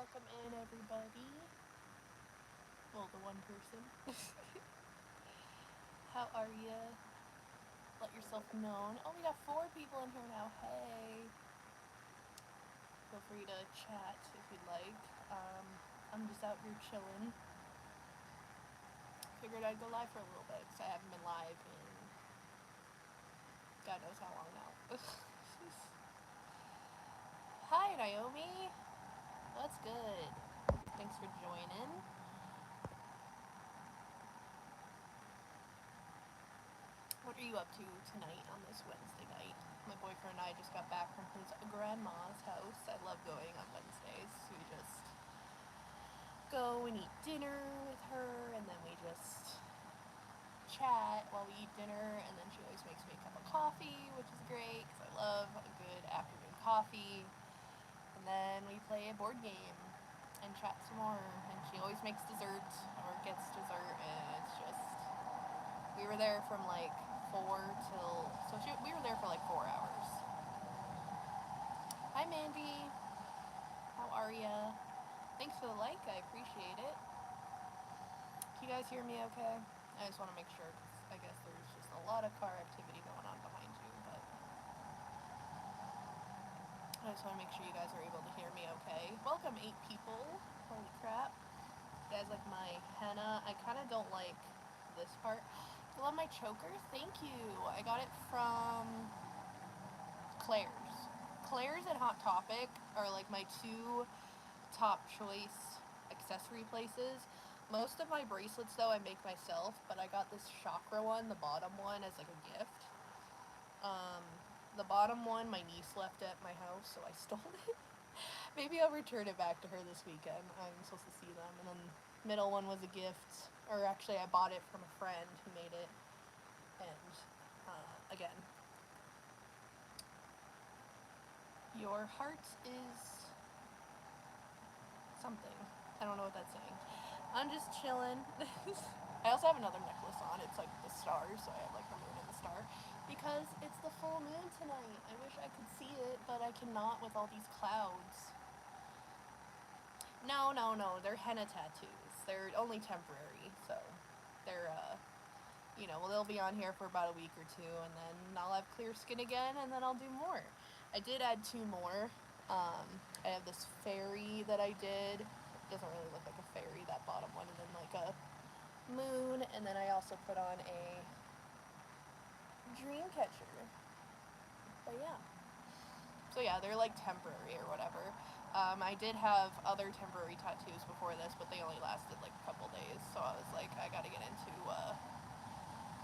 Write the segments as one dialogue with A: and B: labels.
A: Welcome in, everybody. Well, the one person. How are you? Let yourself known. Oh, we got 4 people in here now. Hey. Feel free to chat if you'd like. I'm just out here chilling. Figured I'd go live for a little bit because I haven't been live in God knows how long now. Hi, Naomi. What's good? Thanks for joining. What are you up to tonight on this Wednesday night? My boyfriend and I just got back from his grandma's house. I love going on Wednesdays. We just go and eat dinner with her, and then we just chat while we eat dinner, and then she always makes me a cup of coffee, which is great because I love a good afternoon coffee. And then we play a board game and chat some more, and she always makes dessert or gets dessert, and it's just, we were there from like 4 till, we were there for like 4 hours. Hi Mandy, how are ya? Thanks for the like, I appreciate it. Can you guys hear me okay? I just want to make sure, because I guess there's just a lot of car activity going on behind you, but I just want to make sure you guys are able to hear me okay. Welcome 8 people, holy crap. You guys like my henna? I kind of don't like this part. I love my choker, thank you. I got it from Claire's. Claire's and Hot Topic are like my 2 top choice accessory places. Most of my bracelets though I make myself, but I got this chakra one, the bottom one, as like a gift. The bottom one my niece left at my house, so I stole it. Maybe I'll return it back to her this weekend. I'm supposed to see them. And then the middle one was a gift, or actually I bought it from a friend who made it. And again, your heart is something. I don't know what that's saying. I'm just chilling. I also have another necklace on. It's like the stars, so I have like the moon and the star. Because it's the full moon tonight. I wish I could see it, but I cannot with all these clouds. No. They're henna tattoos. They're only temporary, so they're, well, they'll be on here for about a week or 2, and then I'll have clear skin again, and then I'll do more. I did add 2 more. I have this fairy that I did. It doesn't really look like a fairy, that bottom one, and then like a moon, and then I also put on a dream catcher. But yeah. So yeah, they're like temporary or whatever. I did have other temporary tattoos before this, but they only lasted like a couple days, so I was like, I gotta get into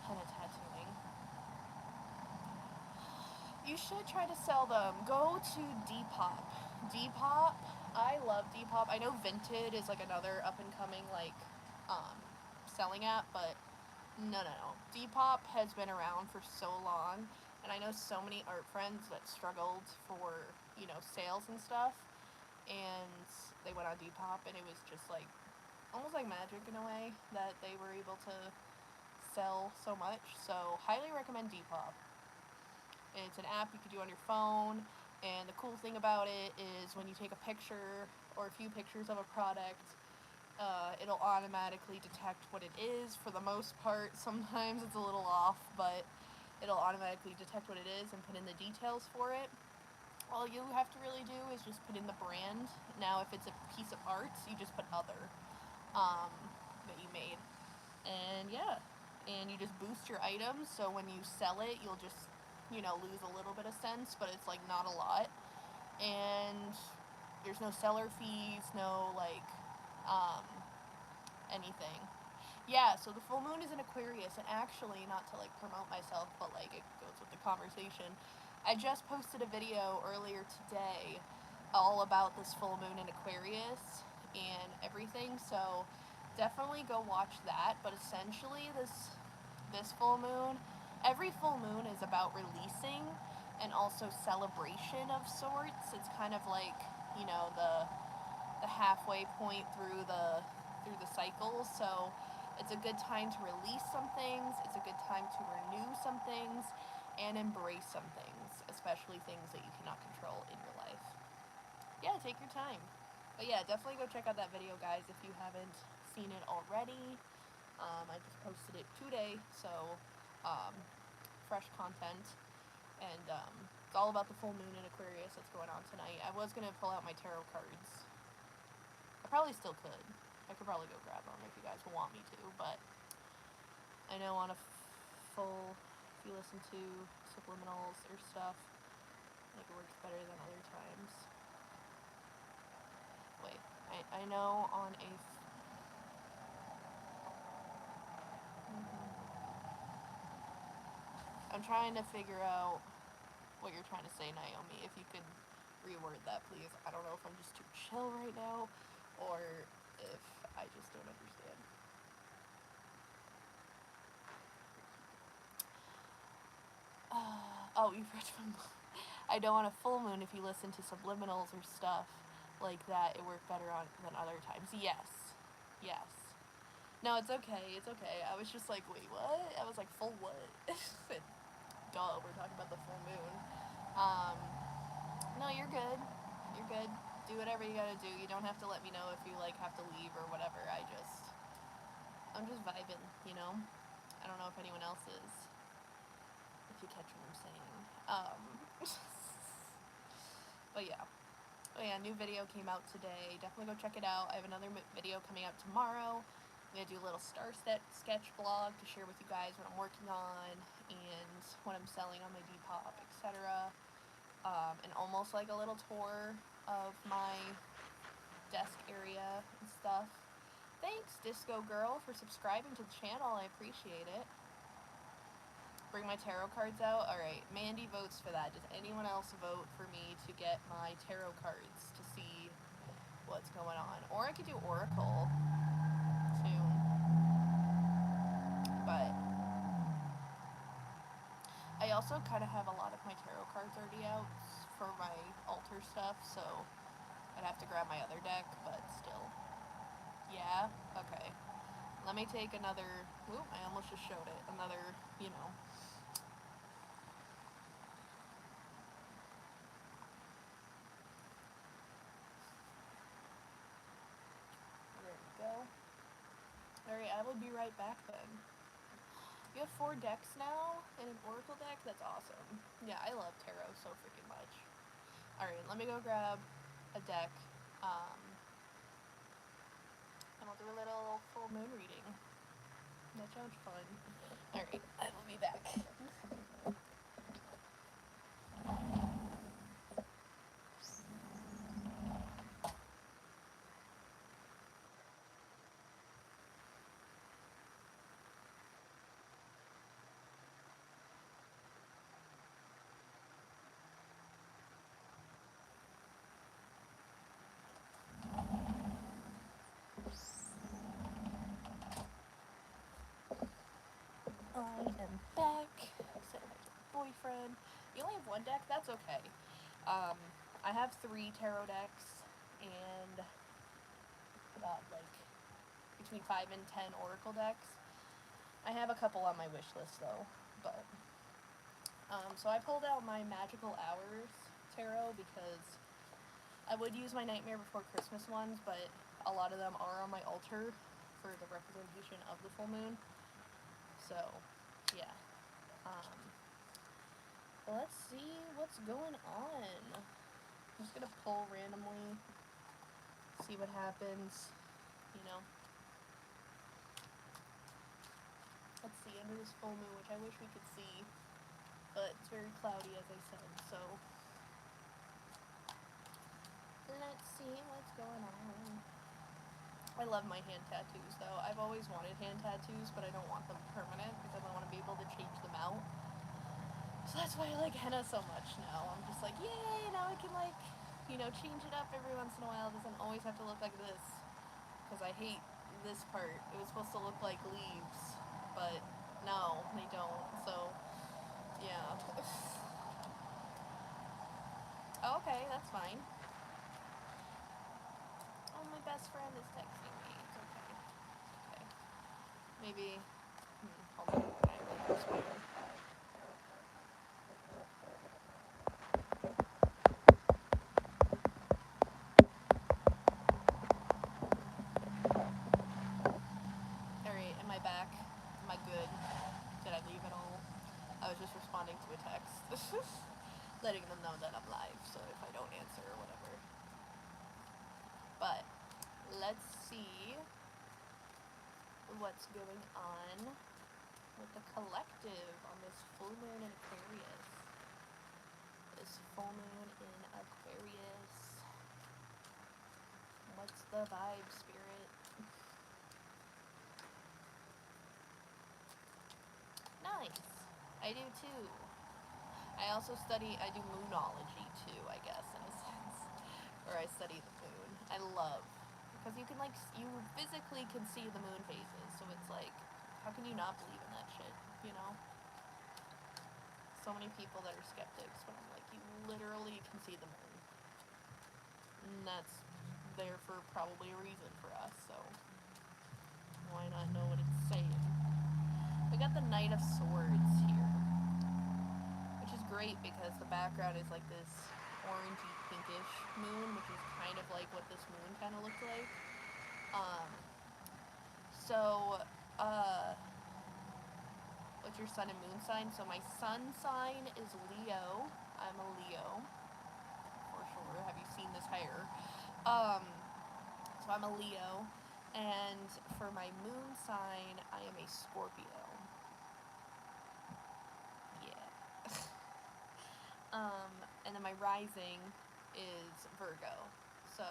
A: henna tattooing. You should try to sell them. Go to Depop. Depop, I love Depop. I know Vinted is like another up and coming like selling app, but no. Depop has been around for so long, and I know so many art friends that struggled for, sales and stuff, and they went on Depop, and it was just like almost like magic in a way that they were able to sell so much. So highly recommend Depop. It's an app you can do on your phone, and the cool thing about it is when you take a picture or a few pictures of a product, it'll automatically detect what it is for the most part. Sometimes it's a little off, but it'll automatically detect what it is and put in the details for it. All you have to really do is just put in the brand. Now, if it's a piece of art, you just put other that you made. And yeah, and you just boost your items, so when you sell it, you'll just, lose a little bit of cents, but it's like not a lot. And there's no seller fees, no like anything. Yeah, so the full moon is in Aquarius, and actually, not to like promote myself, but like it goes with the conversation, I just posted a video earlier today all about this full moon in Aquarius and everything, so definitely go watch that. But essentially this full moon, every full moon is about releasing and also celebration of sorts. It's kind of like, the halfway point through the cycle. So it's a good time to release some things, it's a good time to renew some things, and embrace some things, especially things that you cannot control in your life. Yeah, take your time. But yeah, definitely go check out that video, guys, if you haven't seen it already. I just posted it today, so um, fresh content. And it's all about the full moon in Aquarius that's going on tonight. I was going to pull out my tarot cards. I probably still could. I could probably go grab them if you guys want me to, but I know on a full, if you listen to subliminals or stuff, like it works better than other times. Wait, I know on a I'm trying to figure out what you're trying to say, Naomi. If you could reword that, please. I don't know if I'm just too chill right now, or if I just don't understand. Oh, you've read from. I know on a full moon, if you listen to subliminals or stuff like that, it worked better on than other times. Yes, yes. No, it's okay. It's okay. I was just like, wait, what? I was like, full what? Duh, we're talking about the full moon. Um, no, you're good. You're good. Do whatever you gotta do. You don't have to let me know if you like have to leave or whatever. I'm just vibing, you know. I don't know if anyone else is. If you catch what I'm saying. But yeah. Oh yeah, new video came out today. Definitely go check it out. I have another video coming out tomorrow. I'm gonna do a little star sketch vlog to share with you guys what I'm working on and what I'm selling on my Depop, etc. And almost like a little tour of my desk area and stuff. Thanks, Disco Girl, for subscribing to the channel. I appreciate it. Bring my tarot cards out? Alright, Mandy votes for that. Does anyone else vote for me to get my tarot cards to see what's going on? Or I could do Oracle soon. But I also kind of have a lot of my tarot cards already out for my altar stuff, so I'd have to grab my other deck, but still. Yeah? Okay. Let me take another... Oop, I almost just showed it. Another, you know... There we go. Alright, I will be right back then. You have 4 decks now in an Oracle deck? That's awesome. Yeah, I love tarot so freaking much. Alright, let me go grab a deck, and we'll do a little full moon reading. That sounds fun. Alright, I will be back. I am back. Said hi to my boyfriend. You only have 1 deck? That's okay. I have 3 tarot decks and about like between 5 and 10 Oracle decks. I have a couple on my wish list though, but so I pulled out my Magical Hours tarot because I would use my Nightmare Before Christmas ones, but a lot of them are on my altar for the representation of the full moon. So, yeah. Let's see what's going on. I'm just gonna pull randomly, see what happens, you know. Let's see, under this full moon, which I wish we could see, but it's very cloudy, as I said, so let's see what's going on. I love my hand tattoos, though. I've always wanted hand tattoos, but I don't want them permanent because I want to be able to change them out. So that's why I like henna so much now. I'm just like, yay, now I can like, you know, change it up every once in a while. It doesn't always have to look like this. Because I hate this part. It was supposed to look like leaves, but no, they don't. So, yeah. Oh, okay, that's fine. Oh, my best friend is texting me. It's okay. Okay. Maybe, hold on. I really have to. just responding to a text. Letting them know that I'm live, so if I don't answer or whatever. But let's see what's going on with the collective on this full moon in Aquarius. This full moon in Aquarius. What's the vibe, spirit? Nice. I do too. I also I do moonology too, I guess, in a sense. Where I study the moon. I love, because you can, like, you physically can see the moon phases, so it's like, how can you not believe in that shit, you know? So many people that are skeptics, but I'm like, you literally can see the moon. And that's there for probably a reason for us, so why not know what it's saying? We got the Knight of Swords here, which is great because the background is like this orangey pinkish moon, which is kind of like what this moon kind of looked like. What's your sun and moon sign? So my sun sign is Leo. I'm a Leo, for sure. Have you seen this hair? So I'm a Leo, and for my moon sign, I am a Scorpio. Yeah. And then my rising is Virgo. So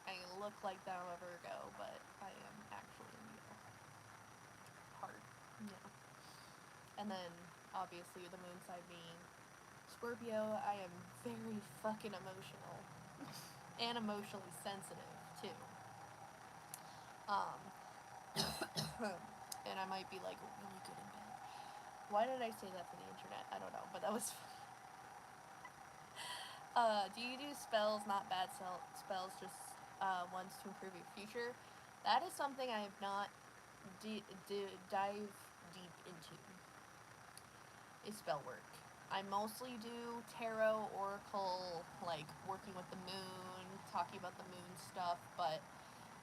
A: I look like that I'm a Virgo, but I am actually a Leo. Hard. Yeah. And then, obviously, the moon side being Scorpio, I am very fucking emotional. And emotionally sensitive, too. And I might be, like, really good in bed. Why did I say that for the internet? I don't know, but that was do you do spells, not bad spells, just ones to improve your future? That is something I have not dive deep into, is spell work. I mostly do tarot, oracle, like working with the moon, talking about the moon stuff, but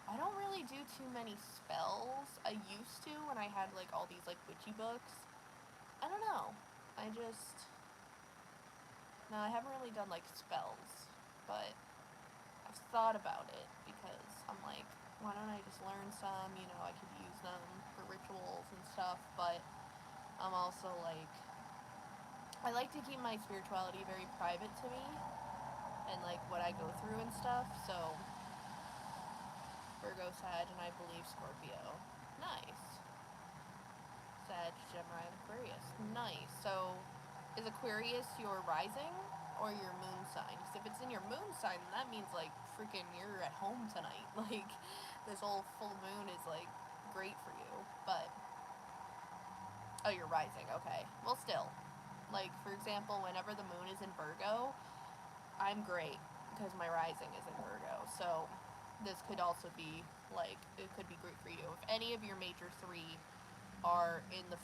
A: I don't really do too many spells. I used to when I had like all these like witchy books. I don't know. No, I haven't really done like spells, but I've thought about it because I'm like, why don't I just learn some? You know, I could use them for rituals and stuff, but I'm also like, I like to keep my spirituality very private to me and like what I go through and stuff. So Virgo, Sag, and I believe Scorpio. Nice. Sag, Gemini, and Aquarius. Nice. So is Aquarius your rising or your moon sign? Because if it's in your moon sign, then that means like freaking you're at home tonight. Like this whole full moon is like great for you. But oh, you're rising. Okay. Well, still. Like, for example, whenever the moon is in Virgo, I'm great because my rising is in Virgo. So this could also be, like, it could be great for you. If any of your major three are in the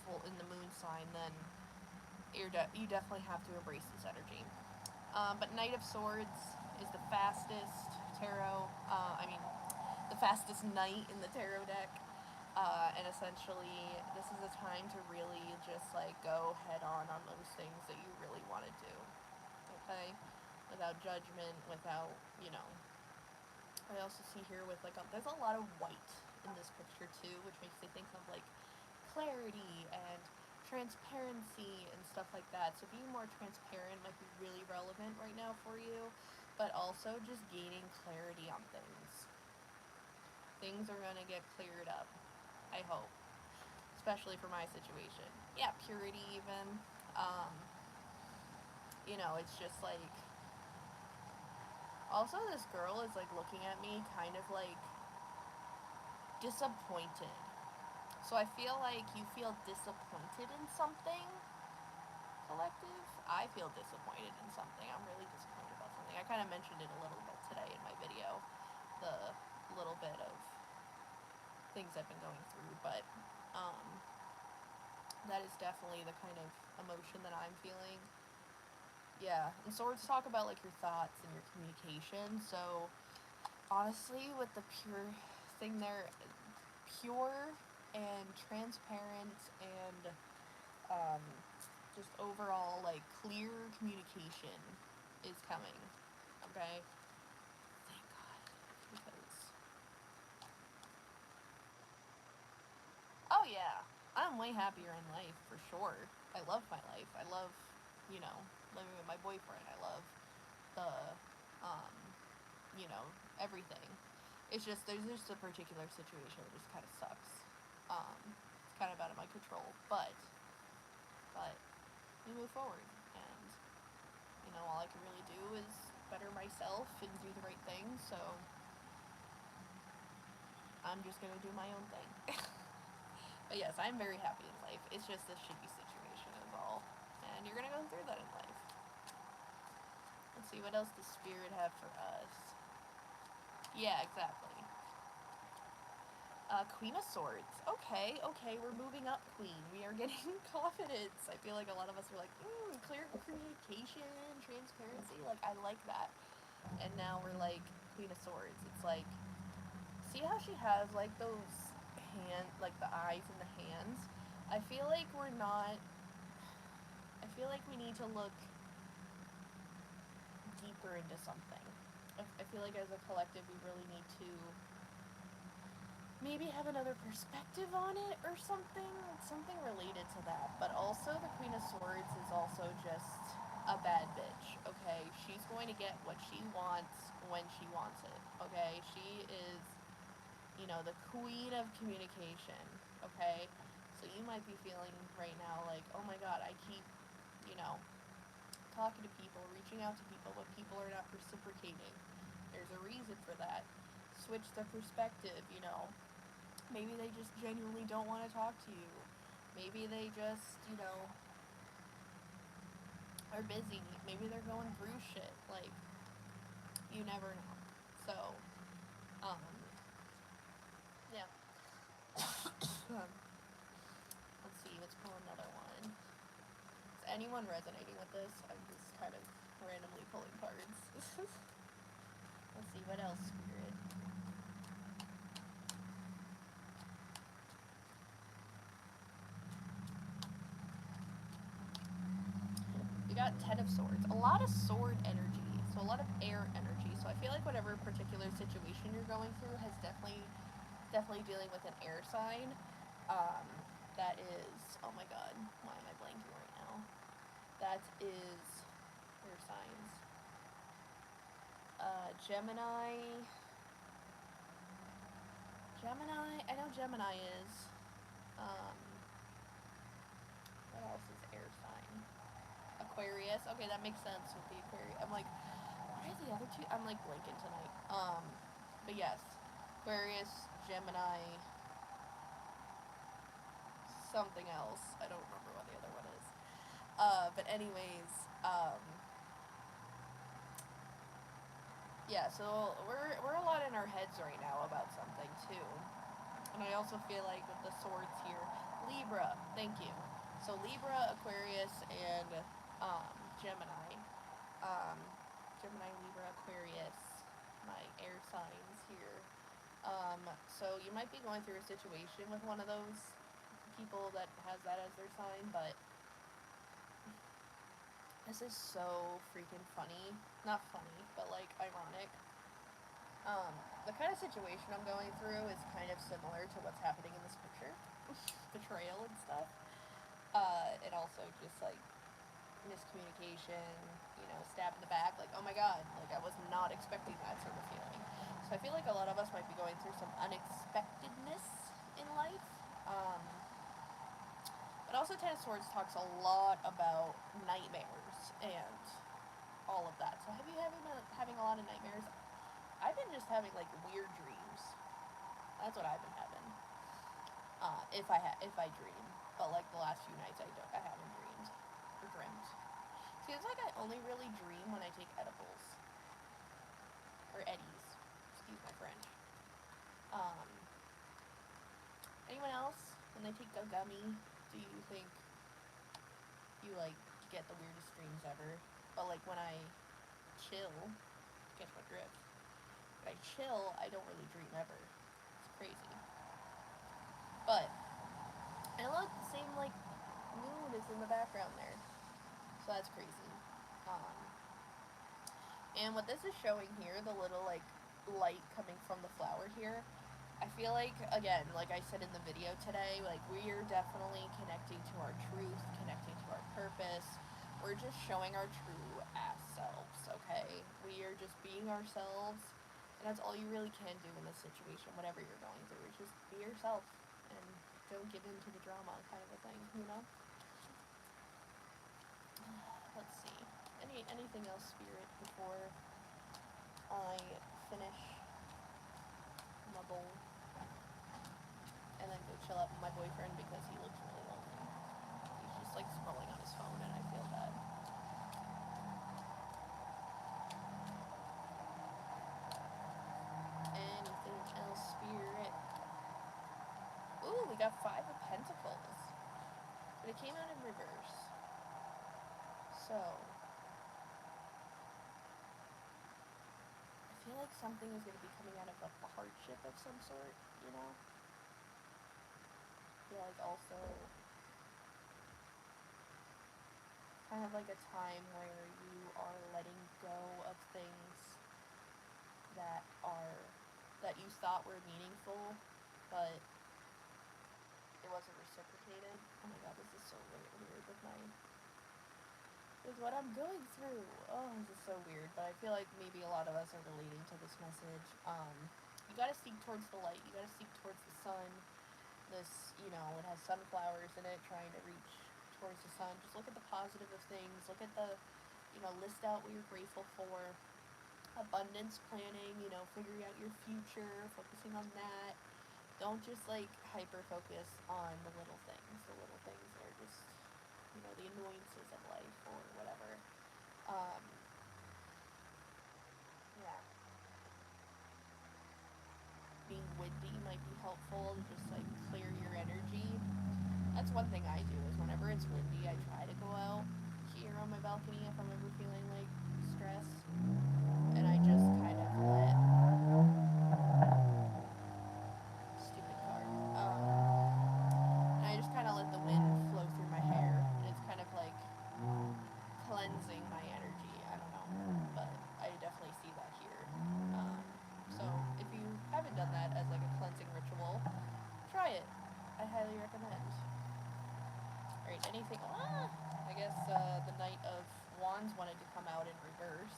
A: moon sign, then you definitely have to embrace this energy. But Knight of Swords is the fastest tarot, the fastest knight in the tarot deck. And essentially, this is a time to really just, like, go head on those things that you really want to do, okay? Without judgment, without, you know. I also see here with, like, there's a lot of white in this picture, too, which makes me think of, like, clarity and transparency and stuff like that. So being more transparent might be really relevant right now for you, but also just gaining clarity on things. Things are going to get cleared up. I hope. Especially for my situation. Yeah, purity even. You know, it's just like... Also, this girl is, like, looking at me kind of, like, disappointed. So I feel like you feel disappointed in something, collective. I feel disappointed in something. I'm really disappointed about something. I kind of mentioned it a little bit today in my video. The little bit of things I've been going through, but that is definitely the kind of emotion that I'm feeling. Yeah, and swords talk about like your thoughts and your communication. So honestly, with the pure thing there, pure and transparent and just overall, like, clear communication is coming. Okay? Thank God. Because, oh yeah, I'm way happier in life, for sure. I love my life. I love, you know, living with my boyfriend. I love the, um, you know, everything. It's just, there's just a particular situation that just kind of sucks. It's kind of out of my control, but we move forward, and, you know, all I can really do is better myself and do the right thing, so I'm just gonna do my own thing. But yes, I'm very happy in life. It's just a shitty situation is all, and you're gonna go through that in life. Let's see, what else does Spirit have for us? Yeah, exactly. Queen of Swords. Okay, we're moving up, Queen. We are getting confidence. I feel like a lot of us are like, clear communication, transparency. Like, I like that. And now we're like, Queen of Swords. It's like, see how she has, like, those like, the eyes and the hands? I feel like we're not, I feel like we need to look deeper into something. I feel like as a collective, we really need to maybe have another perspective on it or something related to that. But also, the Queen of Swords is also just a bad bitch, okay? She's going to get what she wants when she wants it, okay? She is, you know, the queen of communication, okay? So you might be feeling right now like, oh my god, I keep, you know, talking to people, reaching out to people, but people are not reciprocating. There's a reason for that. Switch the perspective, you know. Maybe they just genuinely don't want to talk to you. Maybe they just, you know, are busy. Maybe they're going through shit. Like, you never know. So, um, yeah. Let's see, let's pull another one. Is anyone resonating with this? I'm just kind of randomly pulling cards. Let's see, what else, Spirit? We got Ten of Swords. A lot of sword energy. So a lot of air energy. So I feel like whatever particular situation you're going through has definitely dealing with an air sign. Um, that is, oh my god, why am I blanking right now? That is air signs. Gemini. I know Gemini is. Um, what else is air sign? Aquarius. Okay, that makes sense with the Aquarius. I'm like, what are the other two? I'm like blanking tonight. But yes, Aquarius, Gemini, something else. I don't remember what the other one is. But anyways, yeah. So we're a lot in our heads right now about something too. And I also feel like with the swords here, Libra. Thank you. So Libra, Aquarius, and Gemini. Um, Gemini, Libra, Aquarius, my air signs here. So you might be going through a situation with one of those people that has that as their sign, but this is so freaking funny. Not funny, but like ironic. The kind of situation I'm going through is kind of similar to what's happening in this picture. Betrayal and stuff. And also just like miscommunication, you know, stab in the back, like, oh my god, like I was not expecting that sort of feeling. So I feel like a lot of us might be going through some unexpectedness in life. But also Ten of Swords talks a lot about nightmares and all of that. So have you been having a lot of nightmares? I've been just having like weird dreams. That's what I've been having. If I dream, but like the last few nights I haven't dreamed or dreamt. Seems like I only really dream when I take edibles or eddies. Excuse my French. Um, anyone else when they take a gummy? Do you think you like get the weirdest dreams ever? But like when I chill, catch my drift. When I chill, I don't really dream ever. It's crazy. But, and look, the same, like, moon is in the background there. So that's crazy. Um, and what this is showing here, the little like light coming from the flower here, I feel like, again, like I said in the video today, like we are definitely connecting to our truth, connecting to our purpose. We're just showing our true ass selves, okay? We are just being ourselves, and that's all you really can do in this situation, whatever you're going through, is just be yourself and don't give in to the drama kind of a thing, you know? Let's see. Anything else, Spirit, before I finish my bowl and then go chill out with my boyfriend because he looks really lonely. He's just like scrolling on his phone and I feel bad. Anything else, Spirit? Ooh, we got 5 of Pentacles. But it came out in reverse. So, I feel like something is going to be coming out of a hardship of some sort, you know? I feel like also kind of like a time where you are letting go of things that you thought were meaningful, but it wasn't reciprocated. Oh my god, this is so weird with what I'm going through. Oh, this is so weird, but I feel like maybe a lot of us are relating to this message. You gotta seek towards the light. You gotta seek towards the sun. This, you know, it has sunflowers in it, trying to reach towards the sun. Just look at the positive of things. Look at the, you know, list out what you're grateful for. Abundance planning, you know, figuring out your future, focusing on that. Don't just like hyper focus on the little things. The little things that are just, you know, the annoyances of life or whatever. Yeah. Being windy might be helpful to just like clear your energy. That's one thing I do is whenever it's windy, I try to go out here on my balcony if I'm ever feeling like stressed, and I just kind of let stupid car. And I just kind of let the wind flow through my hair, and it's kind of like cleansing my energy. I don't know, but I definitely see that here. So if you haven't done that as like a cleansing ritual, try it. I highly recommend. Alright, anything. I guess the Knight of Wands wanted to come out in reverse.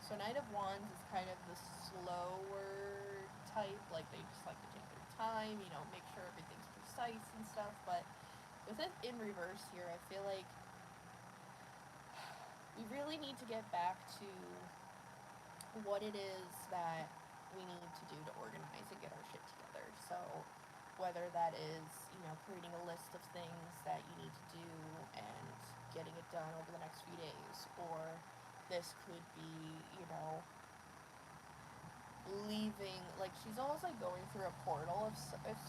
A: So Knight of Wands is kind of the slower type, like they just like to take their time, you know, make sure everything's precise and stuff, but with it in reverse here, I feel like we really need to get back to what it is that we need to do to organize and get our shit together. So whether that is, you know, creating a list of things that you need to do and getting it done over the next few days, or this could be, you know, leaving, like she's almost like going through a portal of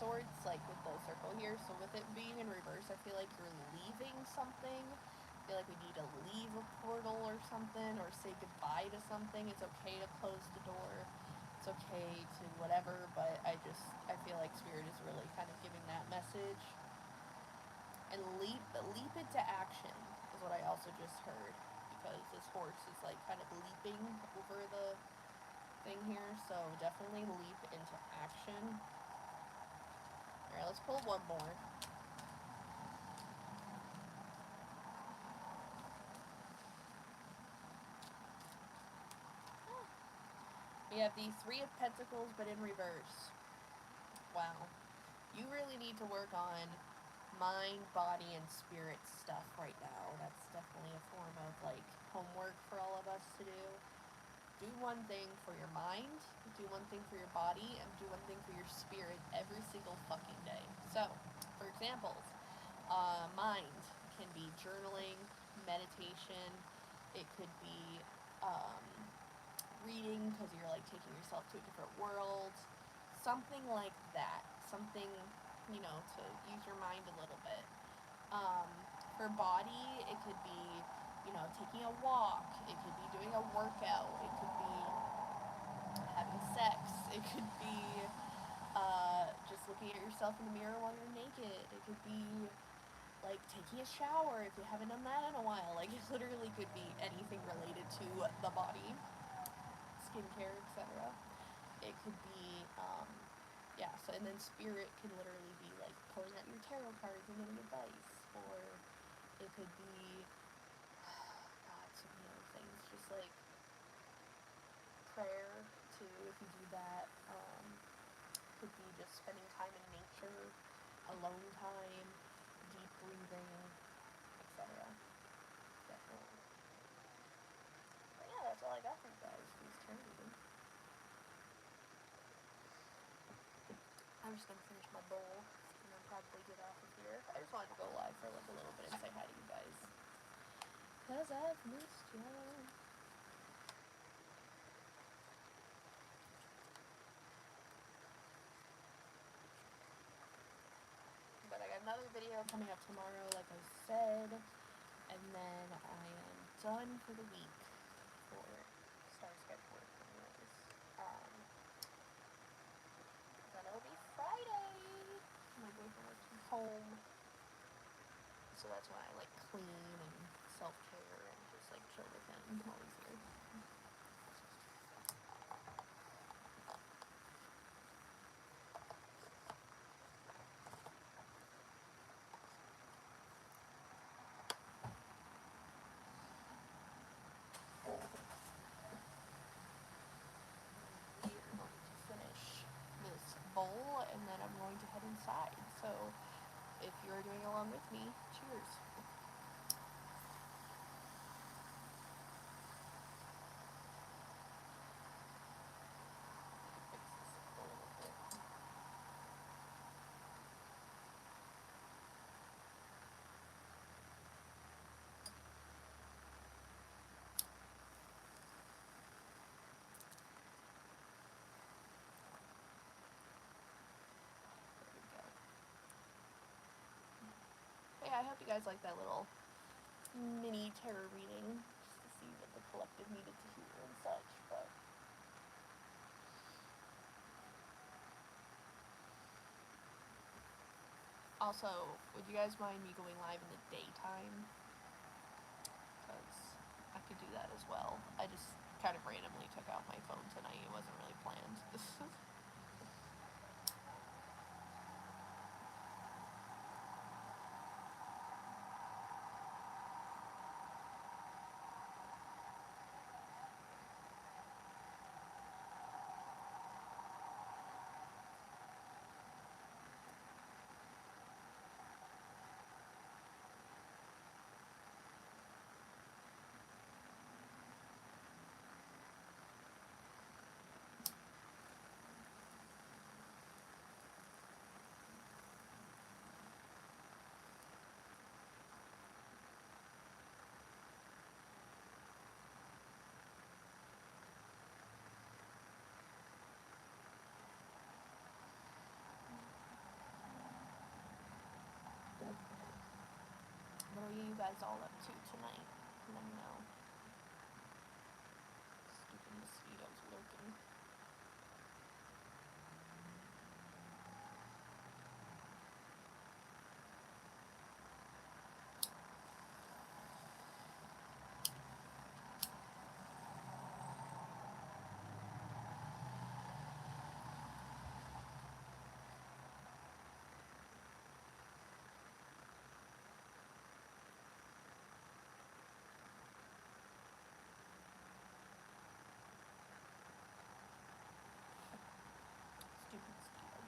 A: sorts, like with the circle here. So with it being in reverse, I feel like you're leaving something. I feel like we need to leave a portal or something, or say goodbye to something. It's okay to close the door. It's okay to whatever, but I feel like Spirit is really kind of giving that message. And leap into action is what I also just heard, because this horse is like kind of leaping over the thing here, so definitely leap into action. Alright, let's pull one more. We have the Three of Pentacles, but in reverse. Wow. You really need to work on mind, body, and spirit stuff right now. That's definitely a form of, like, homework for all of us to do. Do one thing for your mind, do one thing for your body, and do one thing for your spirit every single fucking day. So, for examples, mind can be journaling, meditation. It could be reading because you're like taking yourself to a different world. Something like that. Something, you know, to use your mind a little bit. For body, it could be, you know, taking a walk. It could be doing a workout. It could be having sex. It could be just looking at yourself in the mirror while you're naked. It could be like taking a shower if you haven't done that in a while. Like, it literally could be anything related to the body, skincare, etc. It could be, yeah, so, and then spirit can literally be, like, pulling out your tarot cards and giving advice, or it could be, God, so many other things, just, like, prayer, too, if you do that, could be just spending time in nature, alone time, deep breathing, etc. Definitely. But yeah, that's all I got for you guys for this turn reading. I'm just gonna finish my bowl and then probably get off of here. I just wanted to go live for like a little bit and say hi to you guys, cause I've missed you. But I got another video coming up tomorrow, like I said, and then I am done for the week for Star Sketch work anyways. Then it'll be Friday. My boyfriend works from home, so that's why I like clean and self-care and just like chill with him while he's here. We are going to finish this bowl and then I'm going to head inside. So if you're doing along with me, cheers. But yeah, I hope you guys like that little mini tarot reading, just to see what the collective needed to hear and such, but also, would you guys mind me going live in the daytime? Because I could do that as well. I just kind of randomly took out my phone tonight. It wasn't really planned. What are you guys all up to tonight? Let me know. Stupid mosquitoes lurking. Stupid mosquito.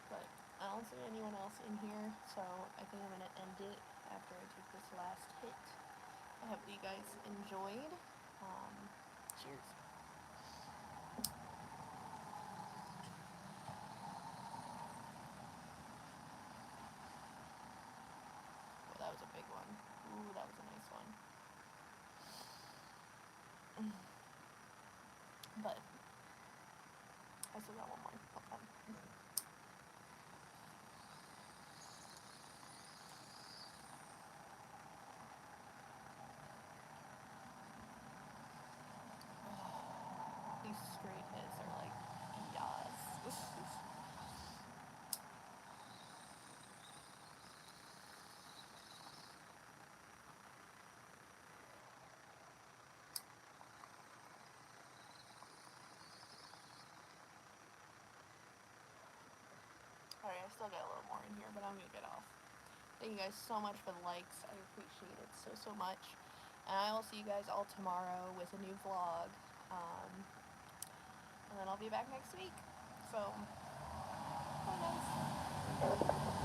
A: But I don't see anyone else in here, so I think I'm going to end it after I take this last hit. I hope you guys enjoyed. Cheers. Oh, that was a big one. Ooh, that was a nice one. But I still got one more. Hold on. These straight hits are like, yes. still get a little more in here, but I'm gonna get off. Thank you guys so much for the likes. I appreciate it so much. And I will see you guys all tomorrow with a new vlog. And then I'll be back next week. So, bye guys.